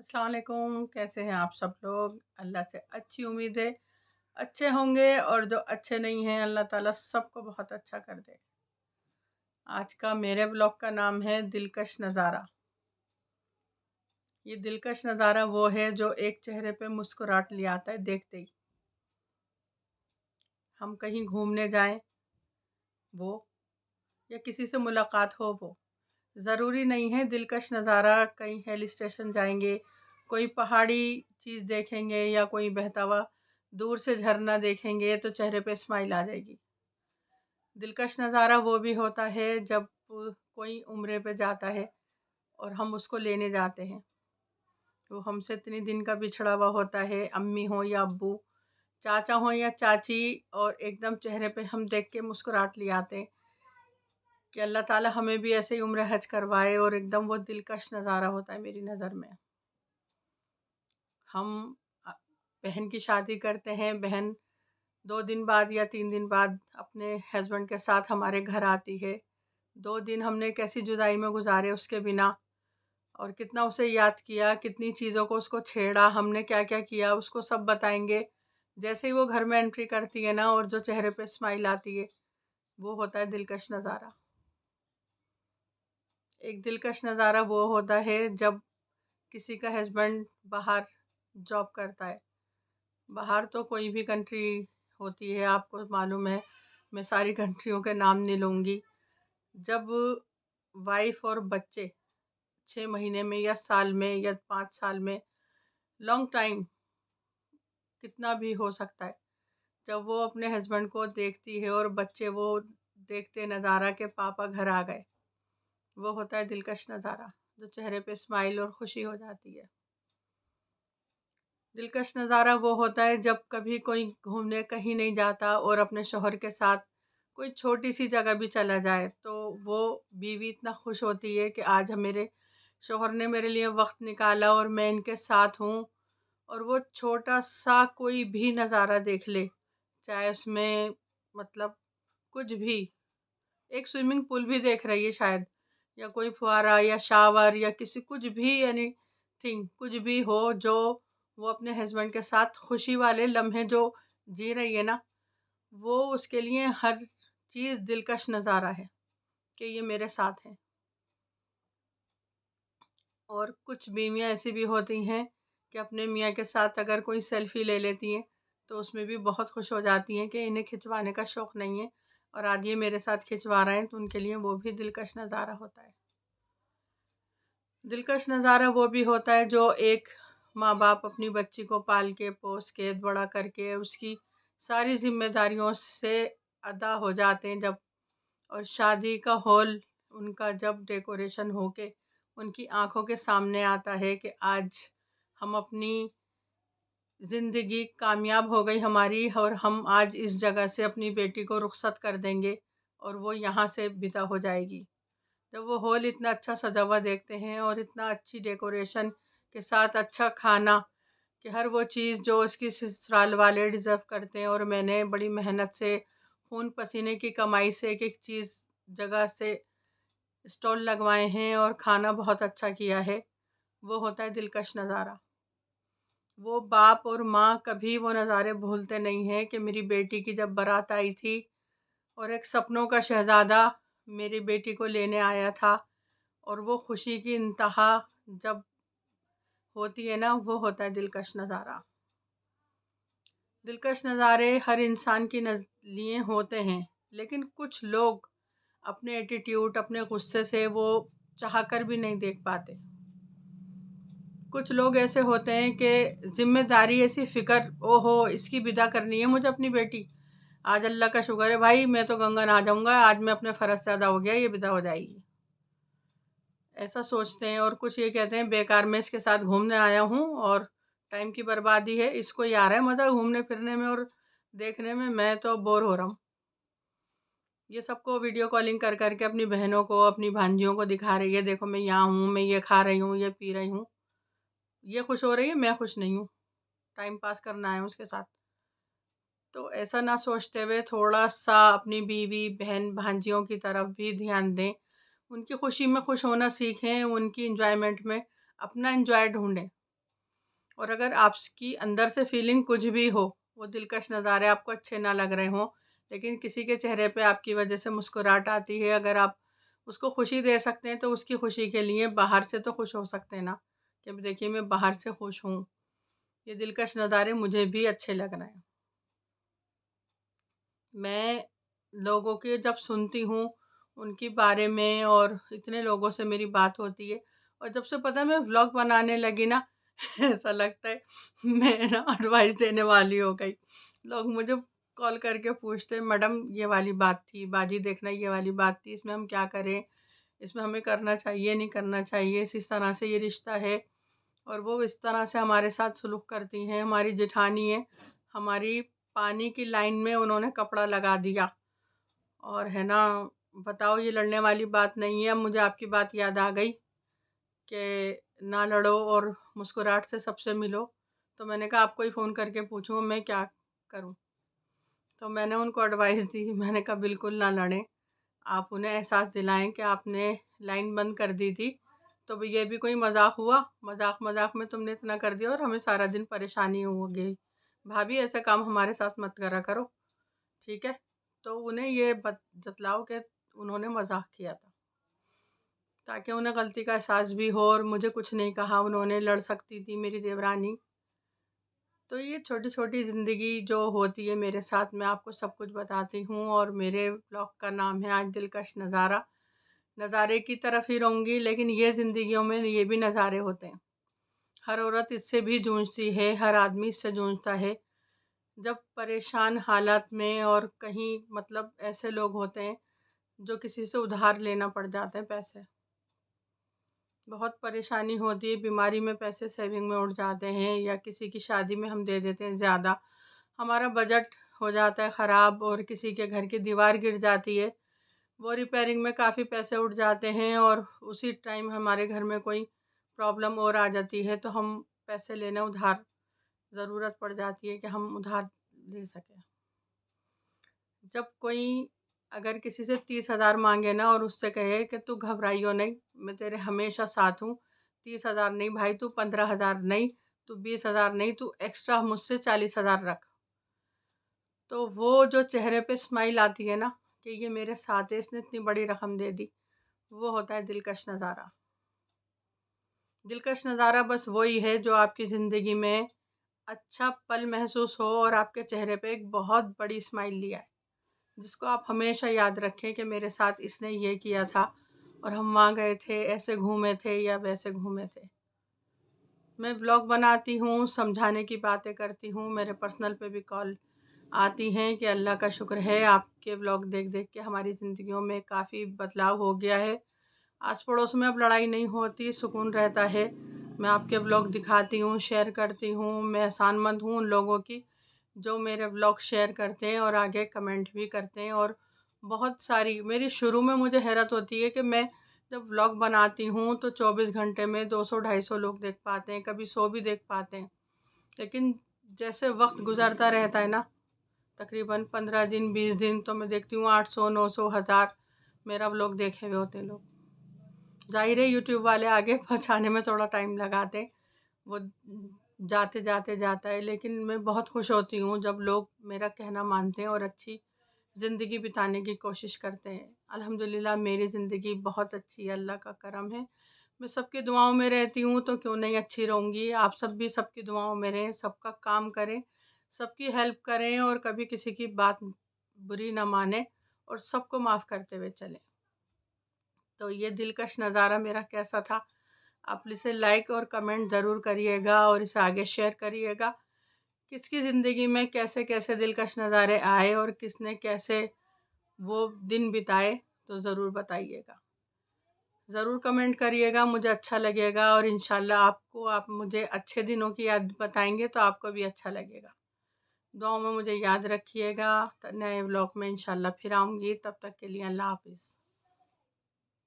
अस्सलाम वालेकुम। कैसे हैं आप सब लोग? अल्लाह से अच्छी उम्मीद है अच्छे होंगे, और जो अच्छे नहीं हैं अल्लाह ताला सबको बहुत अच्छा कर दे। आज का मेरे ब्लॉग का नाम है दिलकश नज़ारा। ये दिलकश नज़ारा वो है जो एक चेहरे पे मुस्कुराहट ले आता है देखते ही। हम कहीं घूमने जाएं वो, या किसी से मुलाकात हो वो, ज़रूरी नहीं है दिलकश नज़ारा। कहीं हिल स्टेशन जाएंगे, कोई पहाड़ी चीज़ देखेंगे, या कोई बहता हुआ दूर से झरना देखेंगे तो चेहरे पे स्माइल आ जाएगी। दिलकश नज़ारा वो भी होता है जब कोई उम्रे पे जाता है और हम उसको लेने जाते हैं। वो हमसे इतनी दिन का बिछड़ा हुआ होता है, अम्मी हो या अब्बू, चाचा हो या चाची, और एकदम चेहरे पे हम देख के मुस्कुराहट ले आते हैं कि अल्लाह ताला हमें भी ऐसे ही उम्र हज करवाए। और एकदम वो दिलकश नज़ारा होता है मेरी नज़र में। हम अ, बहन की शादी करते हैं, बहन 2 दिन बाद या 3 दिन बाद अपने हस्बैंड के साथ हमारे घर आती है। 2 दिन हमने कैसी जुदाई में गुजारे उसके बिना, और कितना उसे याद किया, कितनी चीज़ों को उसको छेड़ा, हमने क्या-क्या किया उसको सब बताएँगे। जैसे ही वो घर में एंट्री करती है ना, और जो चेहरे पे स्माइल आती है, वो होता है दिलकश नज़ारा। एक दिलकश नज़ारा वो होता है जब किसी का हस्बैंड बाहर जॉब करता है। बाहर तो कोई भी कंट्री होती है, आपको मालूम है, मैं सारी कंट्रियों के नाम नहीं लूँगी। जब वाइफ़ और बच्चे 6 महीने में या साल में या 5 साल में, लॉन्ग टाइम कितना भी हो सकता है, जब वो अपने हस्बैंड को देखती है और बच्चे वो देखते नज़ारा कि पापा घर आ गए, वो होता है दिलकश नज़ारा, जो चेहरे पे स्माइल और खुशी हो जाती है। दिलकश नज़ारा वो होता है जब कभी कोई घूमने कहीं नहीं जाता और अपने शौहर के साथ कोई छोटी सी जगह भी चला जाए, तो वो बीवी इतना खुश होती है कि आज मेरे शौहर ने मेरे लिए वक्त निकाला और मैं इनके साथ हूँ। और वो छोटा सा कोई भी नज़ारा देख ले, चाहे उसमें मतलब कुछ भी, एक स्विमिंग पूल भी देख रही है शायद, या कोई फुहारा या शावर या किसी कुछ भी, एनीथिंग कुछ भी हो, जो वो अपने हस्बैंड के साथ खुशी वाले लम्हे जो जी रही है ना, वो उसके लिए हर चीज़ दिलकश नज़ारा है कि ये मेरे साथ है। और कुछ बीवियाँ ऐसी भी होती हैं कि अपने मियाँ के साथ अगर कोई सेल्फ़ी ले लेती हैं, तो उसमें भी बहुत खुश हो जाती हैं कि इन्हें खिंचवाने का शौक़ नहीं है, और आज ये मेरे साथ खिंचवा रहे हैं, तो उनके लिए वो भी दिलकश नज़ारा होता है। दिलकश नज़ारा वो भी होता है जो एक माँ-बाप अपनी बच्ची को पाल के, पोस के, बड़ा करके, उसकी सारी ज़िम्मेदारियों से अदा हो जाते हैं जब, और शादी का हॉल उनका जब डेकोरेशन होके उनकी आँखों के सामने आता है कि आज हम अपनी ज़िंदगी कामयाब हो गई हमारी, और हम आज इस जगह से अपनी बेटी को रुखसत कर देंगे और वो यहाँ से विदा हो जाएगी। जब वो हॉल इतना अच्छा सजा हुआ देखते हैं और इतना अच्छी डेकोरेशन के साथ अच्छा खाना, कि हर वो चीज़ जो उसकी ससुराल वाले डिज़र्व करते हैं, और मैंने बड़ी मेहनत से खून पसीने की कमाई से एक-एक चीज़ जगह से स्टॉल लगवाए हैं और खाना बहुत अच्छा किया है, वो होता है दिलकश नज़ारा। वो बाप और माँ कभी वो नज़ारे भूलते नहीं हैं कि मेरी बेटी की जब बारात आई थी और एक सपनों का शहज़ादा मेरी बेटी को लेने आया था, और वो खुशी की इंतहा जब होती है ना, वो होता है दिलकश नज़ारा। दिलकश नज़ारे हर इंसान के लिए होते हैं, लेकिन कुछ लोग अपने एटीट्यूड, अपने गुस्से से वो चाह कर भी नहीं देख पाते। कुछ लोग ऐसे होते हैं कि ज़िम्मेदारी ऐसी फ़िक्र, ओहो इसकी विदा करनी है मुझे अपनी बेटी, आज अल्लाह का शुक्र है भाई, मैं तो गंगा नहा जाऊँगा, आज मैं अपने फ़र्ज़ से अदा हो गया, ये विदा हो जाएगी। ऐसा सोचते हैं। और कुछ ये कहते हैं बेकार मैं इसके साथ घूमने आया हूँ और टाइम की बर्बादी है, इसको ये आ रहा है मज़ा घूमने फिरने में और देखने में, मैं तो बोर हो रहा हूँ। ये सबको वीडियो कॉलिंग कर कर के अपनी बहनों को, अपनी भांजियों को दिखा रही है, देखो मैं यहाँ हूँ, मैं ये खा रही हूँ, ये पी रही हूँ। ये खुश हो रही है, मैं खुश नहीं हूँ, टाइम पास करना है उसके साथ। तो ऐसा ना सोचते हुए थोड़ा-सा अपनी बीवी, बहन, भांजियों की तरफ भी ध्यान दें। उनकी खुशी में खुश होना सीखें, उनकी एन्जॉयमेंट में अपना एन्जॉय ढूँढें। اور اگر آپ کی اندر سے فیلنگ کچھ بھی ہو، وہ دلکش نظارے آپ کو اچھے نہ لگ رہے ہوں، لیکن کسی کے چہرے پہ آپ کی وجہ سے مسکراہٹ آتی ہے، اگر آپ اس کو خوشی دے سکتے ہیں تو اس کی خوشی کے لیے باہر سے تو خوش ہو سکتے ہیں نا، کہ دیکھیے میں باہر سے خوش ہوں، یہ دلکش نظارے مجھے بھی اچھے لگ رہے ہیں۔ میں لوگوں کے جب سنتی ہوں ان کے بارے میں، اور اتنے لوگوں سے میری بات ہوتی ہے، اور جب سے پتہ میں ولاگ بنانے لگی نا ایسا لگتا ہے میں نا ایڈوائس دینے والی ہو گئی۔ لوگ مجھے کال کر کے پوچھتے میڈم یہ والی بات تھی، باجی دیکھنا یہ والی بات تھی، اس میں ہم کیا کریں، اس میں ہمیں کرنا چاہیے نہیں کرنا چاہیے، اس طرح سے یہ رشتہ ہے، اور وہ اس طرح سے ہمارے ساتھ سلوک کرتی ہیں۔ ہماری جیٹھانی ہے، ہماری پانی کی لائن میں انہوں نے کپڑا لگا دیا، اور ہے نا بتاؤ یہ لڑنے والی بات نہیں ہے۔ اب مجھے آپ کی بات یاد آ گئی کہ نہ لڑو اور مسکراہٹ سے سب سے ملو، تو میں نے کہا آپ کو ہی فون کر کے پوچھوں میں کیا کروں، تو میں نے ان کو ایڈوائس دی، میں نے کہا بالکل نہ لڑیں، آپ انہیں احساس دلائیں کہ آپ نے لائن بند کر دی تھی، تو یہ بھی کوئی مذاق ہوا، مذاق مذاق میں تم نے اتنا کر دیا اور ہمیں سارا دن پریشانی ہو گئی، بھابھی ایسا کام ہمارے ساتھ مت کرا کرو، ٹھیک ہے۔ تو انہیں یہ جتلاؤ کہ انہوں نے مذاق کیا تھا، تاکہ انہیں غلطی کا احساس بھی ہو، اور مجھے کچھ نہیں کہا انہوں نے، لڑ سکتی تھی میری دیورانی۔ تو یہ چھوٹی چھوٹی زندگی جو ہوتی ہے میرے ساتھ، میں آپ کو سب کچھ بتاتی ہوں، اور میرے بلاگ کا نام ہے آج دلکش نظارہ۔ نظارے کی طرف ہی رہوں گی، لیکن یہ زندگیوں میں یہ بھی نظارے ہوتے ہیں، ہر عورت اس سے بھی جونجتی ہے، ہر آدمی اس سے جونجتا ہے، جب پریشان حالات میں، اور کہیں مطلب ایسے لوگ ہوتے ہیں جو کسی سے ادھار لینا پڑ جاتے ہیں پیسے، بہت پریشانی ہوتی ہے، بیماری میں پیسے سیونگ میں اٹھ جاتے ہیں، یا کسی کی شادی میں ہم دے دیتے ہیں زیادہ، ہمارا بجٹ ہو جاتا ہے خراب، اور کسی کے گھر کی دیوار گر جاتی ہے، وہ ریپیئرنگ میں کافی پیسے اٹھ جاتے ہیں، اور اسی ٹائم ہمارے گھر میں کوئی پرابلم اور آ جاتی ہے تو ہم پیسے لینے ادھار ضرورت پڑ جاتی ہے کہ ہم ادھار لے سکیں۔ جب کوئی اگر کسی سے 30,000 مانگے نا، اور اس سے کہے کہ تو گھبرائیو نہیں، میں تیرے ہمیشہ ساتھ ہوں، 30,000 نہیں بھائی، تو 15,000 نہیں، تو 20,000 نہیں، تو ایکسٹرا مجھ سے 40,000 رکھ، تو وہ جو چہرے پہ اسمائل آتی ہے نا کہ یہ میرے ساتھ ہے، اس نے اتنی بڑی رقم دے دی، وہ ہوتا ہے دلکش نظارہ۔ دلکش نظارہ بس وہی ہے جو آپ کی زندگی میں اچھا پل محسوس ہو، اور آپ کے چہرے پہ ایک بہت بڑی اسمائل لیا ہے، جس کو آپ ہمیشہ یاد رکھیں کہ میرے ساتھ اس نے یہ کیا تھا، اور ہم وہاں گئے تھے، ایسے گھومے تھے یا ویسے گھومے تھے۔ میں بلاگ بناتی ہوں، سمجھانے کی باتیں کرتی ہوں، میرے پرسنل پہ بھی کال آتی ہیں کہ اللہ کا شکر ہے آپ کے بلاگ دیکھ دیکھ کے ہماری زندگیوں میں کافی بدلاؤ ہو گیا ہے، آس پڑوس میں اب لڑائی نہیں ہوتی، سکون رہتا ہے۔ میں آپ کے بلاگ دکھاتی ہوں، شیئر کرتی ہوں، میں احسان مند ہوں ان لوگوں کی جو میرے بلاگ شیئر کرتے ہیں اور آگے کمنٹ بھی کرتے ہیں، اور بہت ساری میری شروع میں مجھے حیرت ہوتی ہے کہ میں جب بلاگ بناتی ہوں تو 24 گھنٹے میں 200-250 لوگ دیکھ پاتے ہیں، کبھی 100 بھی دیکھ پاتے ہیں، لیکن جیسے وقت گزرتا رہتا ہے نا، تقریباً 15 دن 20 دن تو میں دیکھتی ہوں 800 900 1000 میرا بلاگ دیکھے ہوئے ہوتے ہیں لوگ۔ ظاہر ہے یوٹیوب والے آگے پہنچانے میں تھوڑا ٹائم لگاتے، وہ جاتے جاتے جاتا ہے، لیکن میں بہت خوش ہوتی ہوں جب لوگ میرا کہنا مانتے ہیں اور اچھی زندگی بتانے کی کوشش کرتے ہیں۔ الحمدللہ میری زندگی بہت اچھی ہے، اللہ کا کرم ہے، میں سب کی دعاؤں میں رہتی ہوں، تو کیوں نہیں اچھی رہوں گی۔ آپ سب بھی سب کی دعاؤں میں رہیں، سب کا کام کریں، سب کی ہیلپ کریں، اور کبھی کسی کی بات بری نہ مانیں، اور سب کو معاف کرتے ہوئے چلیں۔ تو یہ دلکش نظارہ میرا کیسا تھا، آپ اسے لائک اور کمنٹ ضرور کریے گا، اور اسے آگے شیئر کریے گا، کس کی زندگی میں کیسے کیسے دلکش نظارے آئے، اور کس نے کیسے وہ دن بتائے، تو ضرور بتائیے گا، ضرور کمنٹ کریے گا، مجھے اچھا لگے گا، اور انشاءاللہ آپ مجھے اچھے دنوں کی یاد بتائیں گے تو آپ کو بھی اچھا لگے گا۔ دعاؤں میں مجھے یاد رکھیے گا، نئے ولاگ میں انشاءاللہ پھر آؤں گی، تب تک کے لیے اللہ حافظ۔